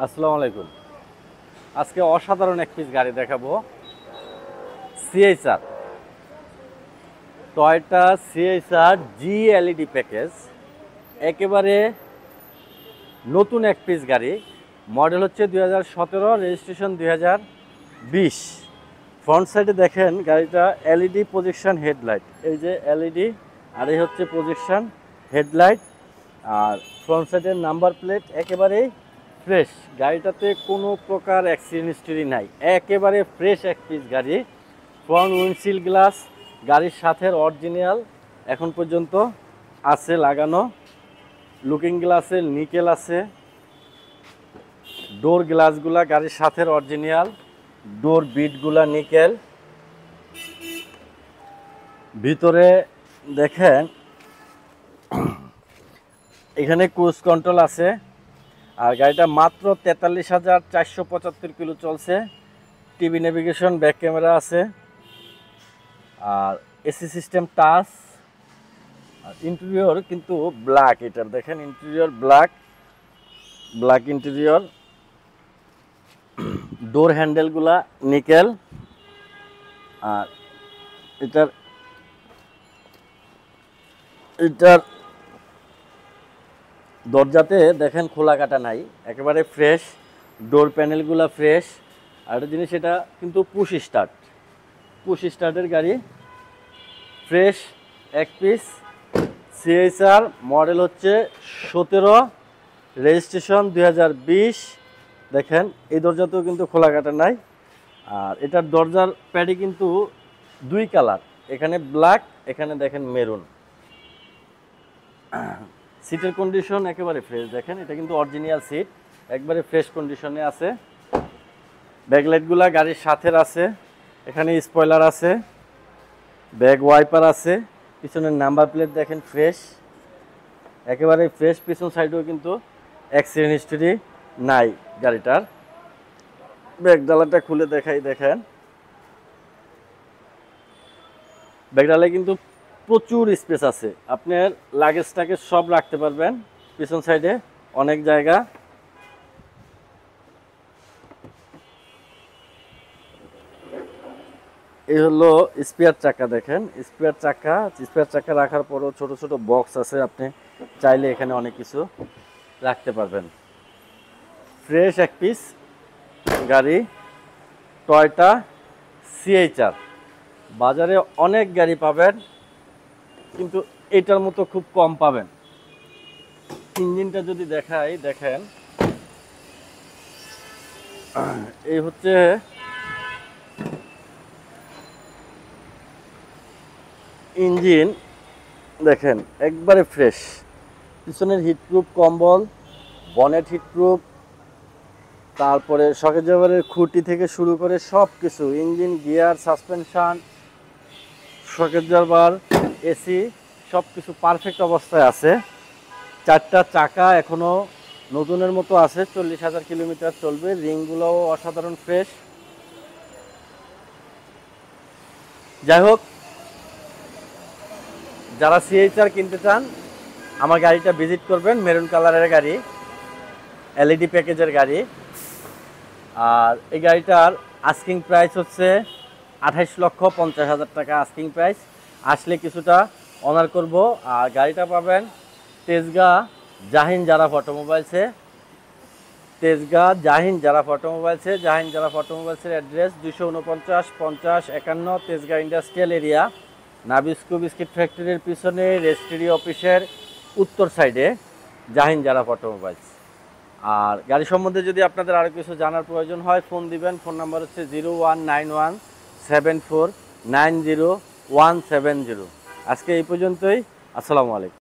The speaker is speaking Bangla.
আসসালামু আলাইকুম। আজকে অসাধারণ এক পিস গাড়ি দেখাবো। সিএইচআর, টয়োটা সিএইচআর জি এলইডি প্যাকেজ, একেবারে নতুন এক পিস গাড়ি। মডেল হচ্ছে 2017, রেজিস্ট্রেশন 2020। ফ্রন্ট সাইডে দেখেন গাড়িটা এলইডি প্রজেকশন হেডলাইট, এই যে এলইডি, আর এই হচ্ছে প্রজেকশন হেডলাইট। আর ফ্রন্ট সাইডের নাম্বার প্লেট একেবারেই ফ্রেশ, গাড়িটাতে কোনো প্রকার অ্যাক্সিডেন্ট হিস্টরি নাই, একেবারে ফ্রেশ এক পিস গাড়ি। ফ্রন্ট উইন্ডশিল্ড গ্লাস গাড়ির সাথে অরিজিনাল এখন পর্যন্ত আছে লাগানো। লুকিং গ্লাসের নিকেল আছে। ডোর গ্লাসগুলা গাড়ির সাথে অরিজিনাল, ডোর বিটগুলা নিকেল। ভিতরে দেখেন এখানে ক্রুজ কন্ট্রোল আছে। আর গাড়িটা মাত্র 43,475 কিলো চলছে। টিভি নেভিগেশন, ব্যাক ক্যামেরা আছে। আর এসি সিস্টেম টাচ। আর ইন্টেরিয়র কিন্তু ব্ল্যাক, এটার দেখেন ইন্টেরিয়র ব্ল্যাক ইন্টেরিয়র। ডোর হ্যান্ডেলগুলা নিকেল। আর এটার দরজাতে দেখেন খোলা কাটা নাই, একেবারে ফ্রেশ। ডোর প্যানেলগুলা ফ্রেশ। আর একটা জিনিস, এটা কিন্তু পুশ স্টার্টের গাড়ি, ফ্রেশ এক পিস। সিএইচআর, মডেল হচ্ছে 17, রেজিস্ট্রেশন 2020। দেখেন এই দরজাতেও কিন্তু খোলা কাটা নাই। আর এটার দরজার প্যাডে কিন্তু দুই কালার, এখানে ব্ল্যাক, এখানে দেখেন মেরুন। সিটের কন্ডিশন একেবারে ফ্রেশ, দেখেন এটা কিন্তু অরিজিনাল সিট, একবারে ফ্রেশ কন্ডিশনে আছে। ব্যাকলাইটগুলা গাড়ির সাথে আছে। এখানে স্পয়লার আছে, ব্যাক ওয়াইপার আছে। পিছনের নাম্বার প্লেট দেখেন ফ্রেশ, একেবারে ফ্রেশ। পিছন সাইডেও কিন্তু অ্যাক্সিডেন্ট হিস্টরি নাই গাড়িটার। ব্যাক ডালাটা খুলে দেখাই, দেখেন ব্যাক ডালায় কিন্তু প্রচুর স্পেস আছে, আপনার লাগেজটাকে সব রাখতে পারবেন। পিছন সাইডে অনেক জায়গা। এই হলো স্পেয়ার চাকা, দেখেন স্পেয়ার চাকা রাখার পরও ছোট ছোট বক্স আছে, আপনি চাইলে এখানে অনেক কিছু রাখতে পারবেন। ফ্রেশ এক পিস গাড়ি, টয়োটা সিএইচআর। বাজারে অনেক গাড়ি পাবেন, কিন্তু এটার মতো খুব কম পাবেন। ইঞ্জিনটা যদি দেখাই, দেখেন এই হচ্ছে ইঞ্জিন, দেখেন একবারে ফ্রেশ। পিছনের হিটপ্রুফ কম্বল, বনেট হিটপ্রুফ, তারপরে শকেট জাবারের খুঁটি থেকে শুরু করে সব কিছু, engine, gear, suspension, socket জাবার, AC, সব কিছু পারফেক্ট অবস্থায় আছে। চারটা চাকা এখনও নতুনের মতো আছে, 40,000 কিলোমিটার চলবে। রিংগুলোও অসাধারণ ফ্রেশ। যাই হোক, যারা সিএইচআর কিনতে চান আমার গাড়িটা ভিজিট করবেন। মেরুন কালারের গাড়ি, এলইডি প্যাকেজের গাড়ি। আর এই গাড়িটার আস্কিং প্রাইস হচ্ছে 28,50,000 টাকা আস্কিং প্রাইস। আসলে কিছুটা অনার করব। আর গাড়িটা পাবেন তেজগাঁ জাহিন জারাফ অটোমোবাইলসে। জাহিন জারাফ অটোমোবাইলসের address 249-50-51 Tejgaon industrial area, Nabisco biscuit ফ্যাক্টরির পিছনে রেজিস্ট্রি অফিসের উত্তর সাইডে জাহিন জারাফ অটোমোবাইলস। আর গাড়ি সম্বন্ধে যদি আপনাদের আরও কিছু জানার প্রয়োজন হয়, ফোন দিবেন। ফোন নাম্বার হচ্ছে 019174900170। আজকে এই পর্যন্তই। আসসালামু আলাইকুম।